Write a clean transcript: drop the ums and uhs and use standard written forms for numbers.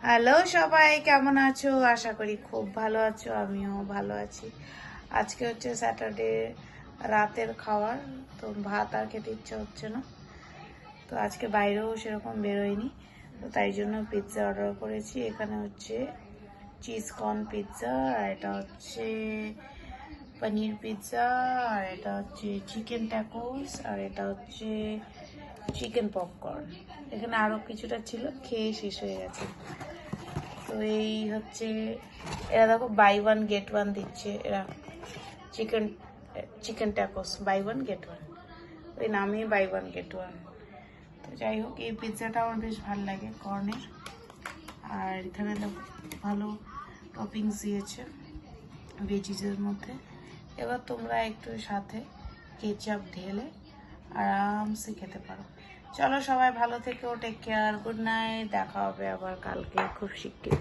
Hello সবাই, কেমন আছো? আশা করি খুব ভালো আছো, আমিও ভালো আছি। আজকে হচ্ছে স্যাটারডে রাতের খাবার, তো ভাত আর খেতে ইচ্ছা হচ্ছে না। তো আজকে বাইরেও সেরকম বেরোয়নি, তো তাই জন্য পিৎজা অর্ডার করেছি। এখানে হচ্ছে চিজ কর্ন পিৎজা, আর এটা হচ্ছে পনির পিৎজা, আর এটা হচ্ছে চিকেন ট্যাকোস, আর এটা হচ্ছে চিকেন পপকর্ন। এখানে আরও কিছুটা ছিল, খেয়ে শেষ হয়ে গেছে। তো এই হচ্ছে, এরা দেখো বাই ওয়ান গেট ওয়ান দিচ্ছে। এরা chicken chicken tacos buy one get one, ওই নামই বাই ওয়ান গেট ওয়ান। তো যাই হোক, এই পিৎজাটা আমার বেশ ভালো লাগে কর্নের। আর এখানে দেখো ভালো টপিংস দিয়েছে ভেজিসের মধ্যে। এবার তোমরা একটু সাথে কেচাপ ঢেলে আরামসে খেতে পারো। চলো সবাই ভালো থেকো, টেক কেয়ার, গুড নাইট। দেখা হবে আবার কালকে খুব শিগগির।